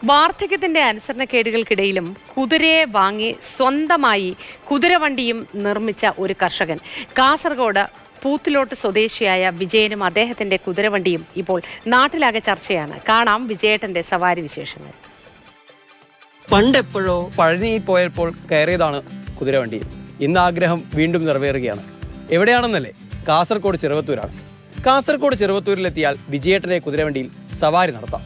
വാർദ്ധക്യത്തിന്റെ അനുസരണക്കേടുകൾക്കിടയിലും കുതിരയെ വാങ്ങി സ്വന്തമായി കുതിരവണ്ടിയും നിർമ്മിച്ച ഒരു കർഷകൻ. കാസർഗോഡ് പൂത്തിലോട്ട് സ്വദേശിയായ വിജയനും അദ്ദേഹത്തിന്റെ കുതിരവണ്ടിയും ഇപ്പോൾ നാട്ടിലാകെ ചർച്ചയാണ്. കാണാം വിജയേട്ടന്റെ സവാരി വിശേഷങ്ങൾ. പണ്ടെപ്പോഴോ പഴനിയിൽ പോയപ്പോൾ കയറിയതാണ് കുതിരവണ്ടി. ഇന്ന് ആഗ്രഹം വീണ്ടും നിറവേറുകയാണ്. എവിടെയാണെന്നല്ലേ? കാസർഗോഡ് ചെറുവത്തൂരാണ്. കാസർഗോഡ് ചെറുവത്തൂരിലെത്തിയാൽ വിജയേട്ടന്റെ കുതിരവണ്ടിയിൽ സവാരി നടത്താം.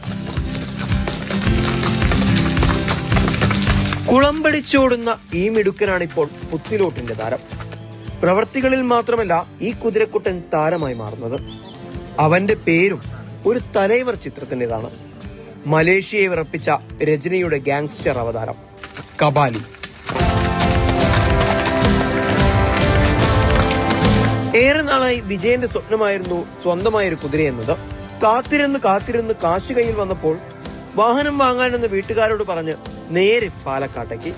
കുളമ്പടിച്ചോടുന്ന ഈ മിടുക്കനാണിപ്പോൾ പുത്തിലോട്ടിന്റെ താരം. പ്രവർത്തികളിൽ മാത്രമല്ല ഈ കുതിരക്കുട്ടൻ താരമായി മാറുന്നത്. അവന്റെ പേരും ഒരു തലൈവർ ചിത്രത്തിൻ്റെതാണ്. മലേഷ്യയെ വിറപ്പിച്ച രജനിയുടെ ഗാങ്സ്റ്റർ അവതാരം കബാലി. ഏറെ നാളായി വിജയന്റെ സ്വപ്നമായിരുന്നു സ്വന്തമായൊരു കുതിരയെന്നത്. കാത്തിരുന്ന് കാശ് കയ്യിൽ വന്നപ്പോൾ വാഹനം വാങ്ങാനെന്ന് വീട്ടുകാരോട് പറഞ്ഞ് നേരെ പാലക്കാട്ടേക്ക്.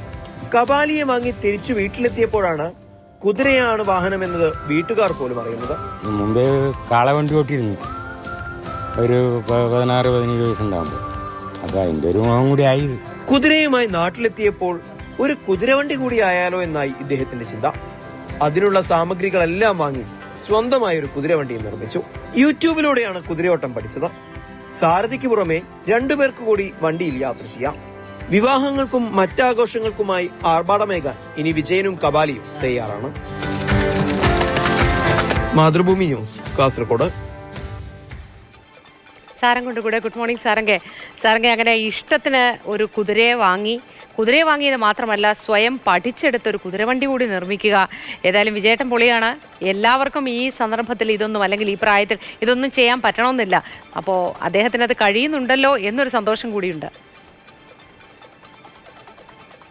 കബാലിയെ വാങ്ങി തിരിച്ചു വീട്ടിലെത്തിയപ്പോഴാണ് കുതിരയാണ് വാഹനമെന്നത് വീട്ടുകാർ പോലും അറിയുന്നത്. മുമ്പേ കാളവണ്ടി ഓട്ടിയിരുന്നു, ഒരു 16-17 വയസ്സുണ്ടാകുമ്പോൾ. അപ്പൊ അതിന്റെ ഒരു മുഖം കൂടി ആയി. കുതിരയുമായി നാട്ടിലെത്തിയപ്പോൾ ഒരു കുതിരവണ്ടി കൂടി ആയാലോ എന്നായി ഇദ്ദേഹത്തിന്റെ ചിന്ത. അതിനുള്ള സാമഗ്രികളെല്ലാം വാങ്ങി സ്വന്തമായി ഒരു കുതിരവണ്ടിയും നിർമ്മിച്ചു. യൂട്യൂബിലൂടെയാണ് കുതിരയോട്ടം പഠിച്ചത്. സാരഥിക്ക് പുറമെ 2 പേർക്ക് കൂടി വണ്ടിയിൽ യാത്ര ചെയ്യാം. വിവാഹങ്ങൾക്കും മറ്റാഘോഷങ്ങൾക്കുമായി ആർഭാടമേകാൻ ഇനി വിജയനും കബാലിയും തയ്യാറാണ്. മാതൃഭൂമി ന്യൂസ്, കാസർഗോഡ്. സാരംഗുണ്ട് കൂടെ. ഗുഡ് മോർണിംഗ് സാരംഗെ. അങ്ങനെ ഇഷ്ടത്തിന് ഒരു കുതിരയെ വാങ്ങിയത് മാത്രമല്ല, സ്വയം പഠിച്ചെടുത്തൊരു കുതിരവണ്ടി കൂടി നിർമ്മിക്കുക. ഏതായാലും വിജയേട്ടൻ പൊളിയാണ്. എല്ലാവർക്കും ഈ സന്ദർഭത്തിൽ ഇതൊന്നും, അല്ലെങ്കിൽ ഈ പ്രായത്തിൽ ഇതൊന്നും ചെയ്യാൻ പറ്റണമെന്നില്ല. അപ്പോൾ അദ്ദേഹത്തിന് അത് കഴിയുന്നുണ്ടല്ലോ എന്നൊരു സന്തോഷം കൂടിയുണ്ട്.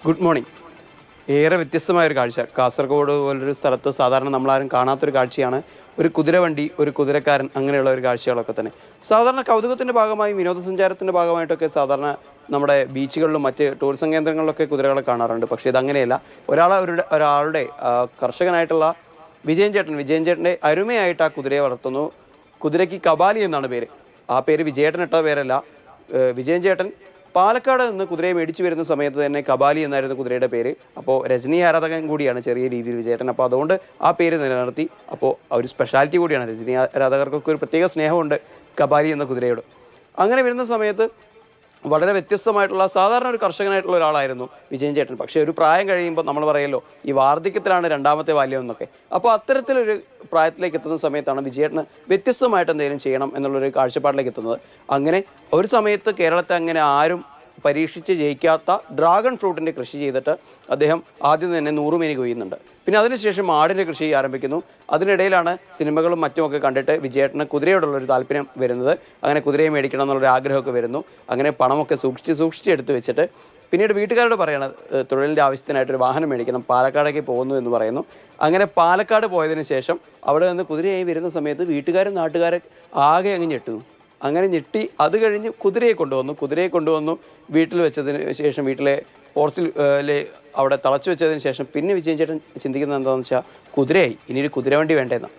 Good morning. ഏറെ വ്യത്യസ്തമായൊരു കാഴ്ച. കാസർഗോഡ് പോലൊരു സ്ഥലത്ത് സാധാരണ നമ്മളാരും കാണാത്തൊരു കാഴ്ചയാണ് ഒരു കുതിരവണ്ടി, ഒരു കുതിരക്കാരൻ, അങ്ങനെയുള്ള ഒരു കാഴ്ചകളൊക്കെ തന്നെ. സാധാരണ കൗതുകത്തിൻ്റെ ഭാഗമായി, വിനോദസഞ്ചാരത്തിൻ്റെ ഭാഗമായിട്ടൊക്കെ സാധാരണ നമ്മുടെ ബീച്ചുകളിലും മറ്റ് ടൂറിസം കേന്ദ്രങ്ങളിലൊക്കെ കുതിരകളെ കാണാറുണ്ട്. പക്ഷേ ഇതങ്ങനെയല്ല. ഒരാളുടെ കർഷകനായിട്ടുള്ള വിജയൻ ചേട്ടൻ്റെ അരുമയായിട്ട് ആ കുതിരയെ വളർത്തുന്നു. കുതിരയ്ക്ക് കബാലി എന്നാണ് പേര്. ആ പേര് വിജയേട്ടൻ ഇട്ട പേരല്ല. വിജയൻ ചേട്ടൻ പാലക്കാട് നിന്ന് കുതിരയെ മേടിച്ചു വരുന്ന സമയത്ത് തന്നെ കബാലി എന്നായിരുന്നു കുതിരയുടെ പേര്. അപ്പോൾ രജനി ആരാധകൻ കൂടിയാണ് ചെറിയ രീതിയിൽ വിജയേട്ടൻ. അപ്പോൾ അതുകൊണ്ട് ആ പേര് നിലനിർത്തി. അപ്പോൾ ഒരു സ്പെഷ്യാലിറ്റി കൂടിയാണ്. രജനി ആരാധകർക്കൊക്കെ ഒരു പ്രത്യേക സ്നേഹമുണ്ട് കബാലി എന്ന കുതിരയോട്. അങ്ങനെ വരുന്ന സമയത്ത് വളരെ വ്യത്യസ്തമായിട്ടുള്ള, സാധാരണ ഒരു കർഷകനായിട്ടുള്ള ഒരാളായിരുന്നു വിജയൻ ചേട്ടൻ. പക്ഷേ ഒരു പ്രായം കഴിയുമ്പോൾ നമ്മൾ പറയല്ലോ, ഈ വാർദ്ധക്യത്തിലാണ് രണ്ടാമത്തെ ബാല്യം എന്നൊക്കെ. അപ്പോൾ അത്തരത്തിലൊരു പ്രായത്തിലേക്ക് എത്തുന്ന സമയത്താണ് വിജയേട്ടന് വ്യത്യസ്തമായിട്ട് എന്തെങ്കിലും ചെയ്യണം എന്നുള്ളൊരു കാഴ്ചപ്പാടിലേക്ക് എത്തുന്നത്. അങ്ങനെ ഒരു സമയത്ത് കേരളത്തെ അങ്ങനെ ആരും പരീക്ഷിച്ച് ജയിക്കാത്ത ഡ്രാഗൺ ഫ്രൂട്ടിൻ്റെ കൃഷി ചെയ്തിട്ട് അദ്ദേഹം ആദ്യം തന്നെ 100 മേനി കൊയ്യുന്നുണ്ട്. പിന്നെ അതിനുശേഷം ആടിൻ്റെ കൃഷി ആരംഭിക്കുന്നു. അതിനിടയിലാണ് സിനിമകളും മറ്റുമൊക്കെ കണ്ടിട്ട് വിജയേട്ടന് കുതിരയോടുള്ളൊരു താല്പര്യം വരുന്നത്. അങ്ങനെ കുതിരയെ മേടിക്കണം എന്നുള്ളൊരു ആഗ്രഹമൊക്കെ വരുന്നു. അങ്ങനെ പണമൊക്കെ സൂക്ഷിച്ച് എടുത്ത് വെച്ചിട്ട് പിന്നീട് വീട്ടുകാരോട് പറയണം, തൊഴിലിൻ്റെ ആവശ്യത്തിനായിട്ടൊരു വാഹനം മേടിക്കണം, പാലക്കാടേക്ക് പോകുന്നു എന്ന് പറയുന്നു. അങ്ങനെ പാലക്കാട് പോയതിന് ശേഷം അവിടെ നിന്ന് കുതിരയായി വരുന്ന സമയത്ത് വീട്ടുകാരും നാട്ടുകാരും ആകെ അങ്ങ് ഞെട്ടുന്നു. അങ്ങനെ ഞെട്ടി അത് കഴിഞ്ഞ് കുതിരയെ കൊണ്ടുവന്നു വീട്ടിൽ വെച്ചതിന് ശേഷം, വീട്ടിലെ പോർച്ചിൽ അവിടെ തളച്ചു വെച്ചതിന് ശേഷം പിന്നെ വിജയൻ ചേട്ടൻ ചിന്തിക്കുന്നത് എന്താണെന്ന് വെച്ചാൽ, കുതിരയായി, ഇനിയൊരു കുതിരവണ്ടി വേണ്ടതെന്നാണ്.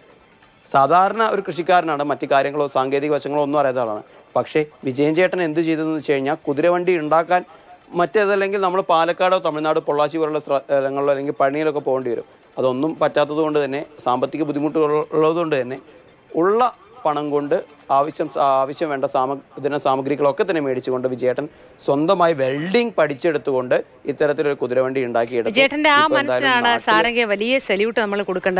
സാധാരണ ഒരു കൃഷിക്കാരനാണ്, മറ്റു കാര്യങ്ങളോ സാങ്കേതിക വശങ്ങളോ ഒന്നും അറിയാത്ത ആളാണ്. പക്ഷേ വിജയൻ ചേട്ടൻ എന്ത് ചെയ്തതെന്ന് വെച്ച് കഴിഞ്ഞാൽ, കുതിരവണ്ടി ഉണ്ടാക്കാൻ മറ്റേതല്ലെങ്കിൽ നമ്മൾ പാലക്കാടോ തമിഴ്നാട് പൊള്ളാച്ചി പോലുള്ള സ്ഥലങ്ങളിലോ അല്ലെങ്കിൽ പഴനിയിലൊക്കെ പോകേണ്ടി വരും. അതൊന്നും പറ്റാത്തത് കൊണ്ട് തന്നെ, സാമ്പത്തിക ബുദ്ധിമുട്ടുകളുള്ളതുകൊണ്ട് തന്നെ, ഉള്ള പണം കൊണ്ട് ആവശ്യം വേണ്ട സാമഗ്രികളൊക്കെ തന്നെ മേടിച്ചുകൊണ്ട് വിജയേട്ടൻ സ്വന്തമായി വെൽഡിംഗ് പഠിച്ചെടുത്തുകൊണ്ട് ഇത്തരത്തിലൊരു കുതിരവണ്ടി ഉണ്ടാക്കിയെടുത്തു. വിജയേട്ടന്റെ ആ മനസ്സിനാണ് സാരംഗെ വലിയ സല്യൂട്ട് നമ്മൾ കൊടുക്കേണ്ടത്.